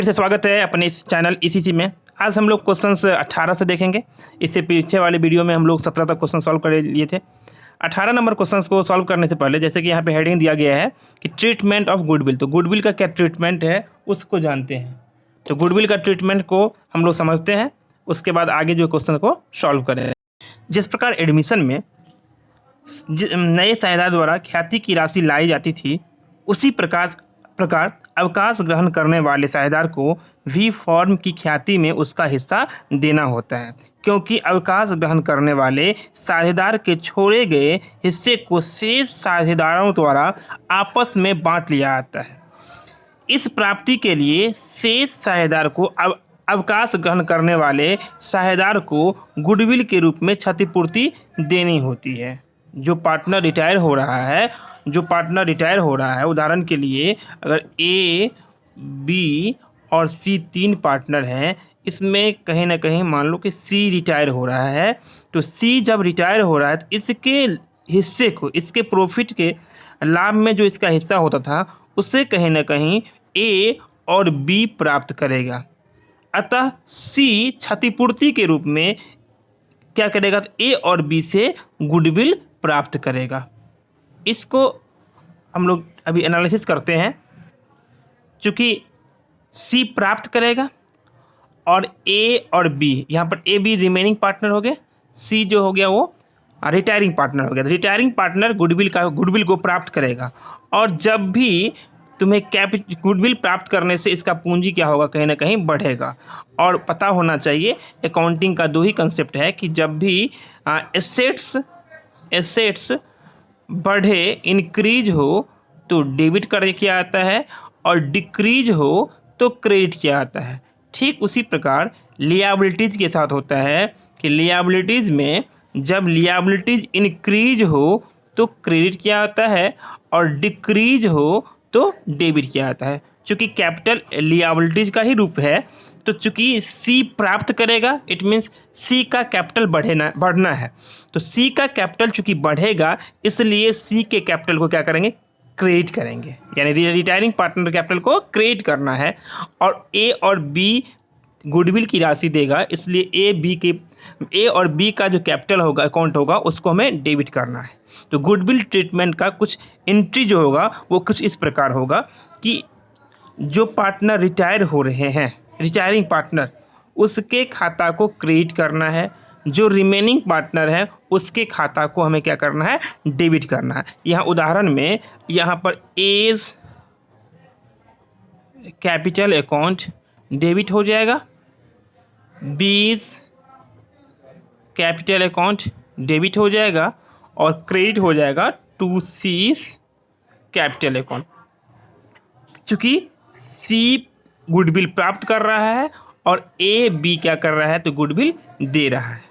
फिर से स्वागत है अपने इस चैनल ईसीसी में। आज हम लोग क्वेश्चंस 18 से देखेंगे। इससे पीछे वाले वीडियो में हम लोग 17 तक क्वेश्चन सॉल्व कर लिए थे। 18 नंबर क्वेश्चंस को सॉल्व करने से पहले जैसे कि यहाँ पे हेडिंग दिया गया है कि ट्रीटमेंट ऑफ गुडविल, तो गुडविल का क्या ट्रीटमेंट है उसको जानते हैं। तो गुडविल का ट्रीटमेंट को हम लोग समझते हैं, उसके बाद आगे जो क्वेश्चन को सॉल्व करें। जिस प्रकार एडमिशन में नए साझेदार द्वारा ख्याति की राशि लाई जाती थी, उसी प्रकार अवकाश ग्रहण करने वाले साझेदार को भी फॉर्म की ख्याति में उसका हिस्सा देना होता है, क्योंकि अवकाश ग्रहण करने वाले साझेदार के छोड़े गए हिस्से को शेष साझेदारों द्वारा आपस में बांट लिया जाता है। इस प्राप्ति के लिए शेष साझेदार को अवकाश ग्रहण करने वाले साझेदार को गुडविल के रूप में क्षतिपूर्ति देनी होती है। जो पार्टनर रिटायर हो रहा है, उदाहरण के लिए अगर ए, बी और सी 3 पार्टनर हैं, इसमें कहीं ना कहीं मान लो कि सी रिटायर हो रहा है, तो सी जब रिटायर हो रहा है तो इसके हिस्से को, इसके प्रॉफिट के लाभ में जो इसका हिस्सा होता था उससे कहीं ना कहीं ए और बी प्राप्त करेगा। अतः सी क्षतिपूर्ति के रूप में क्या करेगा, तो ए और बी से गुडविल प्राप्त करेगा। इसको हम लोग अभी एनालिसिस करते हैं। चूँकि सी प्राप्त करेगा और ए और बी, यहाँ पर ए बी रिमेनिंग पार्टनर हो गए, सी जो हो गया वो रिटायरिंग पार्टनर हो गया। रिटायरिंग पार्टनर गुडविल को प्राप्त करेगा। और जब भी तुम्हें गुडविल प्राप्त करने से इसका पूंजी क्या होगा, कहीं ना कहीं बढ़ेगा। और पता होना चाहिए अकाउंटिंग का 2 ही कंसेप्ट है कि जब भी एसेट्स बढ़े, इंक्रीज हो तो डेबिट कर किया जाता है और डिक्रीज हो तो क्रेडिट किया जाता है। ठीक उसी प्रकार लियाबिलिटीज़ के साथ होता है कि लियाबिलिटीज़ में जब लियाबिलिटीज़ इंक्रीज हो तो क्रेडिट किया जाता है और डिक्रीज हो तो डेबिट किया जाता है। चूँकि कैपिटल लियाबिलिटीज़ का ही रूप है, तो चूँकि सी प्राप्त करेगा, इट मीन्स सी का कैपिटल बढ़ना है। तो सी का कैपिटल चूँकि बढ़ेगा, इसलिए सी के कैपिटल को क्या करेंगे, क्रेडिट करेंगे। यानी रिटायरिंग पार्टनर कैपिटल को क्रेडिट करना है और ए और बी गुडविल की राशि देगा, इसलिए ए और बी का जो कैपिटल होगा, अकाउंट होगा, उसको हमें डेबिट करना है। तो गुडविल ट्रीटमेंट का कुछ एंट्री जो होगा वो कुछ इस प्रकार होगा कि जो पार्टनर रिटायर हो रहे हैं, रिटायरिंग पार्टनर, उसके खाता को क्रेडिट करना है। जो रिमेनिंग पार्टनर है उसके खाता को हमें क्या करना है, डेबिट करना है। यहाँ उदाहरण में यहाँ पर एज कैपिटल अकाउंट डेबिट हो जाएगा, बीज कैपिटल अकाउंट डेबिट हो जाएगा और क्रेडिट हो जाएगा टू सीज कैपिटल अकाउंट। चूँकि सी गुडविल प्राप्त कर रहा है और ए बी क्या कर रहा है, तो गुडविल दे रहा है।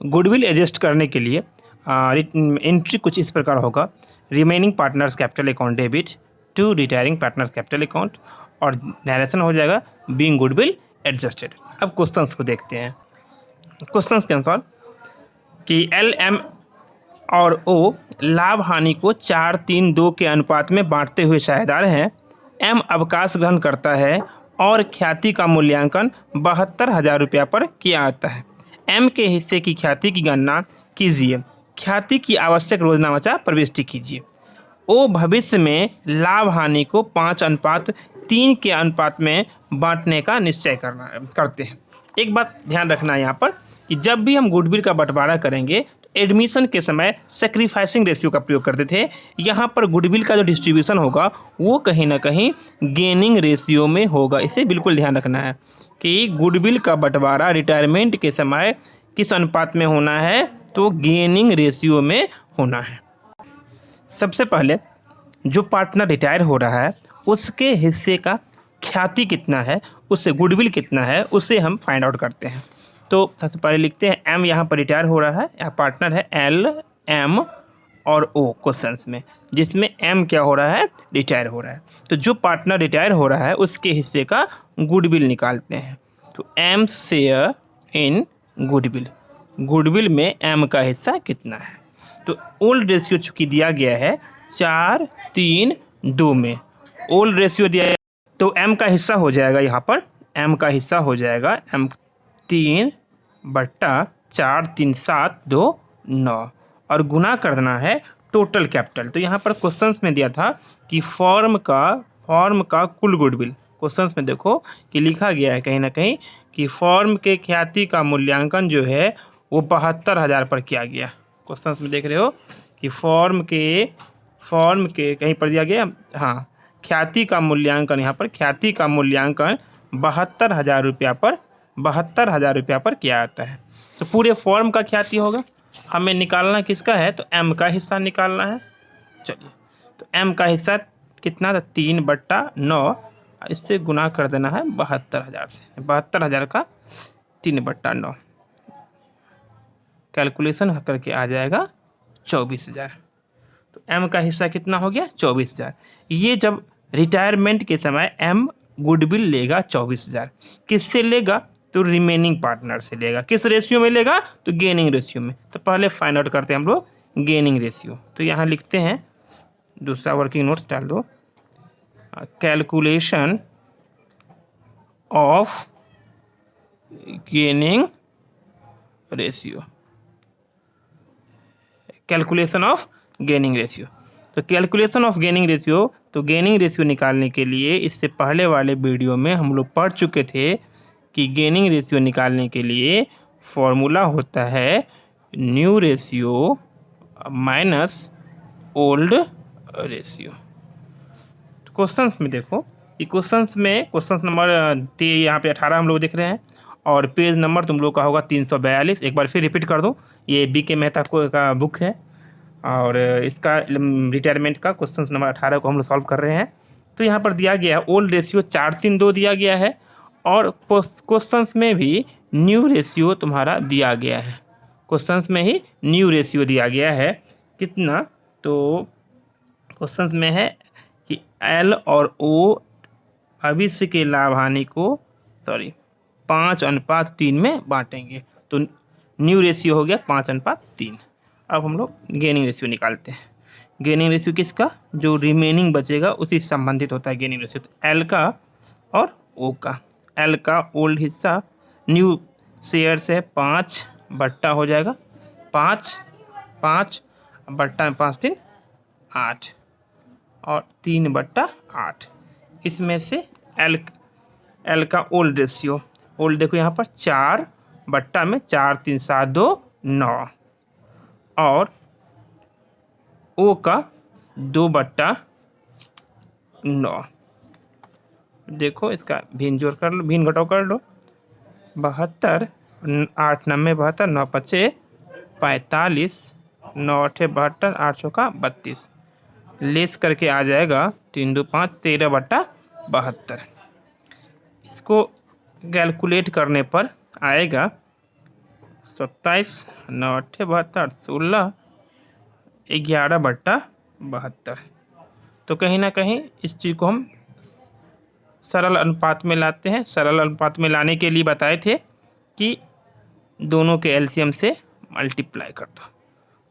गुडविल एडजस्ट करने के लिए एंट्री कुछ इस प्रकार होगा, remaining partners capital account debit to retiring partners capital account, और नरेशन हो जाएगा बीइंग गुडविल एडजस्टेड। अब क्वेश्चंस को देखते हैं। क्वेश्चंस के अनुसार कि एल, एम और ओ लाभ हानि को 4-3-2 के अनुपात में बांटते हुए साझेदार हैं। एम अवकाश ग्रहण करता है और ख्याति का मूल्यांकन 72,000 रुपया पर किया जाता है। एम के हिस्से की ख्याति की गणना कीजिए। ख्याति की आवश्यक रोजनामा प्रविष्टि कीजिए। ओ भविष्य में लाभ हानि को 5:3 के अनुपात में बांटने का निश्चय करते हैं। एक बात ध्यान रखना है यहाँ पर कि जब भी हम गुडविल का बंटवारा करेंगे तो एडमिशन के समय सेक्रीफाइसिंग रेशियो का प्रयोग करते थे। यहाँ पर गुडविल का जो डिस्ट्रीब्यूशन होगा वो कहीं ना कहीं गेनिंग रेशियो में होगा। इसे बिल्कुल ध्यान रखना है कि गुडविल का बंटवारा रिटायरमेंट के समय किस अनुपात में होना है, तो गेनिंग रेशियो में होना है। सबसे पहले जो पार्टनर रिटायर हो रहा है उसके हिस्से का ख्याति कितना है, उससे गुडविल कितना है, उससे हम फाइंड आउट करते हैं। तो सबसे पहले लिखते हैं एम यहाँ पर रिटायर हो रहा है, यहाँ पार्टनर है एल, एम और ओ क्वेश्चंस में, जिसमें एम क्या हो रहा है, रिटायर हो रहा है। तो जो पार्टनर रिटायर हो रहा है उसके हिस्से का गुडविल निकालते हैं। तो M share in goodwill, goodwill में एम का हिस्सा कितना है। तो ओल्ड रेशियो चूँकि दिया गया है 4-3-2 में, ओल्ड रेशियो दिया तो m का हिस्सा हो जाएगा यहाँ पर, m का हिस्सा हो जाएगा m 3/4 3 7 2 9 और गुना कर देना है टोटल कैपिटल। तो यहाँ पर क्वेश्चंस में दिया था कि फॉर्म का कुल गुडविल। क्वेश्चंस में देखो कि लिखा गया है कहीं ना कहीं कि फॉर्म के ख्याति का मूल्यांकन जो है वो 72,000 पर किया गया। क्वेश्चंस में देख रहे हो कि फॉर्म के कहीं पर दिया गया, हाँ, ख्याति का मूल्यांकन, यहाँ पर ख्याति का मूल्यांकन 72,000 रुपया पर किया जाता है। तो पूरे फॉर्म का ख्याति होगा, हमें निकालना किसका है, तो m का हिस्सा निकालना है। चलिए, तो m का हिस्सा कितना था, 3/9, इससे गुना कर देना है 72,000 से। 72,000 का 3/9 कैलकुलेशन करके आ जाएगा 24,000। तो m का हिस्सा कितना हो गया, 24,000। ये जब रिटायरमेंट के समय m गुडविल लेगा 24,000, किससे लेगा, तो रिमेनिंग पार्टनर से लेगा। किस रेशियो में लेगा, तो गेनिंग रेशियो में। तो पहले फाइंड आउट करते हैं हम लोग गेनिंग रेशियो। तो यहाँ लिखते हैं, दूसरा वर्किंग नोट्स डाल दो, calculation of gaining ratio, calculation of gaining ratio. तो कैलकुलेशन ऑफ गेनिंग रेशियो, तो गेनिंग रेशियो निकालने के लिए इससे पहले वाले वीडियो में हम लोग पढ़ चुके थे कि गेनिंग रेशियो निकालने के लिए फॉर्मूला होता है new ratio minus old ratio. तो क्वेश्चंस में देखो कि क्वेश्चंस नंबर यहाँ पे 18 हम लोग देख रहे हैं और पेज नंबर तुम लोग का होगा 342। एक बार फिर रिपीट कर दो, ये बी के मेहता का बुक है और इसका रिटायरमेंट का क्वेश्चन नंबर 18 को हम लोग सॉल्व कर रहे हैं। तो यहाँ पर दिया गया है ओल्ड रेशियो 432 दिया गया है और क्वेश्चंस में भी न्यू रेशियो तुम्हारा दिया गया है। क्वेश्चंस में ही न्यू रेशियो दिया गया है कितना, तो क्वेश्चंस में है कि एल और ओ भविष्य के लाभ हानि को 5:3 में बांटेंगे। तो न्यू रेशियो हो गया 5:3। अब हम लोग गेनिंग रेशियो निकालते हैं। गेनिंग रेशियो किसका, जो रिमेनिंग बचेगा उसी से संबंधित होता है गेनिंग रेशियो। तो एल का और ओ का, एल का ओल्ड हिस्सा न्यू शेयर से 5 बट्टा हो जाएगा, 5 बट्टा में 5 3 8 और 3/8। इसमें से एल का ओल्ड रेशियो, ओल्ड देखो यहाँ पर 4 बट्टा में 4 3 7 2 9 और ओ का 2/9। देखो इसका भिन्न जोड़ कर लो, भिन्न घटाव कर लो। 72 8 9 72 9 5 45 9 8 72 8 6 32 लेस करके आ जाएगा 3 2 5 13/72। इसको कैलकुलेट करने पर आएगा 27 9 8 72 16 11/72। तो कहीं ना कहीं इस चीज़ को हम सरल अनुपात में लाते हैं। सरल अनुपात में लाने के लिए बताए थे कि दोनों के एलसीएम से मल्टीप्लाई कर दो,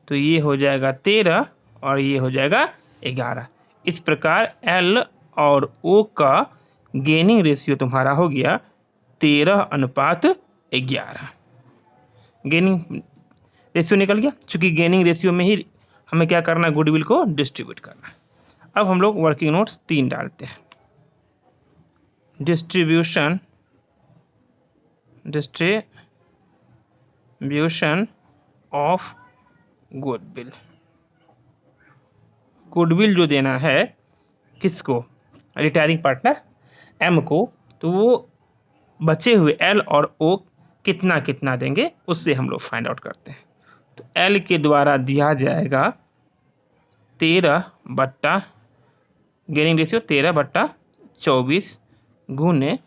तो ये हो जाएगा 13 और ये हो जाएगा 11। इस प्रकार एल और ओ का गेनिंग रेशियो तुम्हारा हो गया 13:11। गेनिंग रेशियो निकल गया, चूँकि गेनिंग रेशियो में ही हमें क्या करना है, गुडविल को डिस्ट्रीब्यूट करना है। अब हम लोग वर्किंग नोट्स 3 डालते हैं। Distribution of goodwill. गुडविल जो देना है किसको, रिटायरिंग पार्टनर एम को, तो वो बचे हुए एल और ओ कितना कितना देंगे उससे हम लोग फाइंड आउट करते हैं। तो एल के द्वारा दिया जाएगा 13 बट्टा गेनिंग रेशियो 13/24 गुने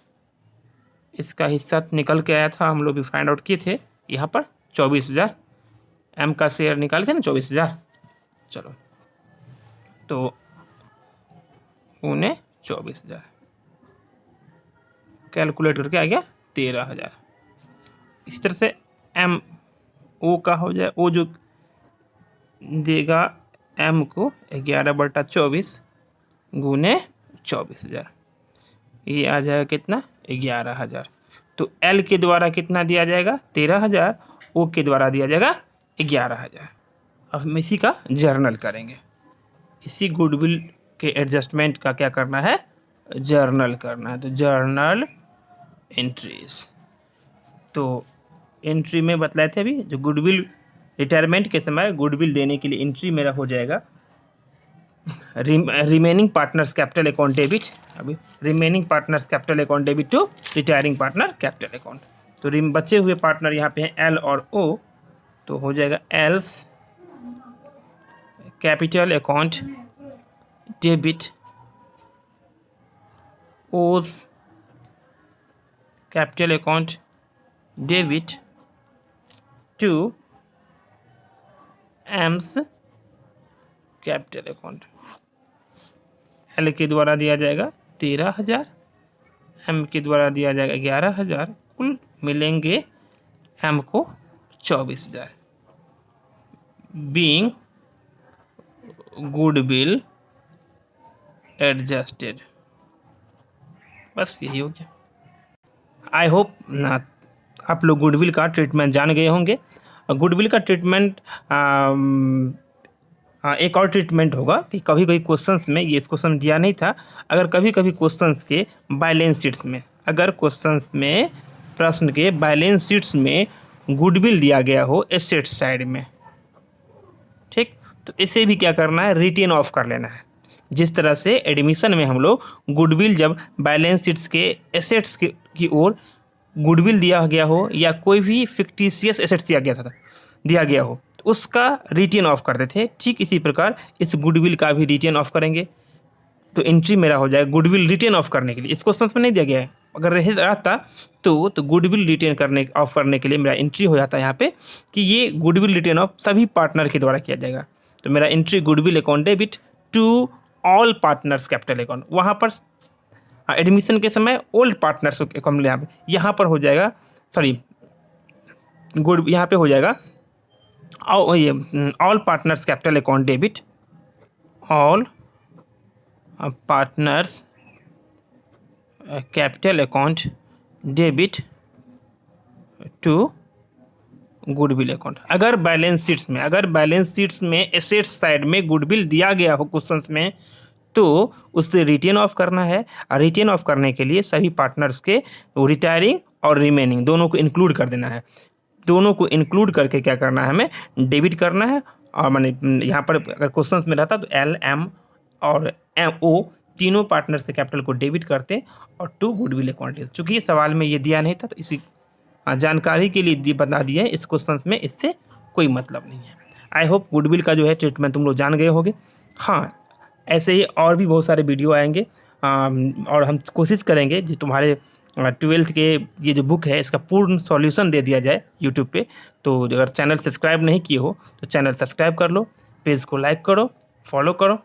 इसका हिस्सा निकल के आया था, हम लोग भी फाइंड आउट किए थे यहाँ पर 24,000। एम का शेयर निकाले थे ना 24,000। चलो तो गुने 24,000 कैलकुलेट करके आ गया 13,000। इसी तरह से एम ओ का हो जाए, ओ जो देगा एम को 11/24 गुने 24,000। ये आ जाएगा कितना 11,000। तो एल के द्वारा कितना दिया जाएगा 13,000, ओ के द्वारा दिया जाएगा 11,000। अब हम इसी का जर्नल करेंगे, इसी गुडविल के एडजस्टमेंट का क्या करना है जर्नल करना है। तो जर्नल एंट्रीज, तो एंट्री में बतलाए थे अभी जो गुडविल रिटायरमेंट के समय गुडविल देने के लिए एंट्री मेरा हो जाएगा remaining partners capital account debit. अभी remaining partners capital account debit to retiring partner capital account. तो बचे हुए पार्टनर यहाँ पे हैं एल और ओ, तो हो जाएगा L's capital account debit O's capital account debit to M's capital account. L के द्वारा दिया जाएगा 13,000, एम के द्वारा दिया जाएगा 11,000, कुल मिलेंगे एम को 24,000। बीइंग गुडविल एडजस्टेड, बस यही हो गया। आई होप आप लोग गुडविल का ट्रीटमेंट जान गए होंगे। गुडविल का ट्रीटमेंट एक और ट्रीटमेंट होगा कि कभी कभी क्वेश्चंस में, ये इस क्वेश्चन दिया नहीं था, अगर कभी कभी क्वेश्चंस के बैलेंस शीट्स में, अगर क्वेश्चंस में प्रश्न के बैलेंस शीट्स में गुडविल दिया गया हो एसेट साइड में, ठीक, तो इसे भी क्या करना है रिटेन ऑफ कर लेना है। जिस तरह से एडमिशन में हम लोग गुडविल जब बैलेंस शीट्स के एसेट्स की ओर गुडविल दिया गया हो या कोई भी फिक्टिशियस एसेट्स दिया गया हो तो उसका रिटेन ऑफ करते थे, ठीक इसी प्रकार इस गुडविल का भी रिटेन ऑफ करेंगे। तो एंट्री मेरा हो जाएगा गुडविल रिटेन ऑफ करने के लिए, इस क्वेश्चन में नहीं दिया गया है, अगर रहता तो गुडविल रिटेन ऑफ करने के लिए मेरा एंट्री हो जाता है यहाँ पे कि ये गुडविल रिटेन ऑफ सभी पार्टनर के द्वारा किया जाएगा। तो मेरा entry goodwill account debit to all partners capital account, वहाँ पर एडमिशन के समय ओल्ड पार्टनर्स अकाउंट यहाँ पर हो जाएगा, सॉरी गुड यहाँ पे हो जाएगा ये all partners capital account debit, all partners capital account debit to goodwill account. अगर बैलेंस शीट्स में एसेट्स साइड में गुडविल दिया गया हो क्वेश्चंस में तो उससे रिटेन ऑफ करना है, और रिटेन ऑफ करने के लिए सभी पार्टनर्स के रिटायरिंग और रिमेनिंग दोनों को इंक्लूड कर देना है। दोनों को इंक्लूड करके क्या करना है हमें डेबिट करना है। और मैंने यहाँ पर अगर क्वेश्चंस में रहता तो एल एम और एम ओ तीनों पार्टनर से कैपिटल को डेबिट करते और टू गुडविल अकाउंट। चूँकि सवाल में ये दिया नहीं था तो इसी जानकारी के लिए बता दिया है, इस क्वेश्चन में इससे कोई मतलब नहीं है। आई होप गुडविल का जो है ट्रीटमेंट तुम लोग जान गए होंगे। हाँ, ऐसे ही और भी बहुत सारे वीडियो आएंगे और हम कोशिश करेंगे जो तुम्हारे 12th के ये जो बुक है इसका पूर्ण सॉल्यूशन दे दिया जाए यूट्यूब पे। तो अगर चैनल सब्सक्राइब नहीं किए हो तो चैनल सब्सक्राइब कर लो, पेज को लाइक करो, फॉलो करो।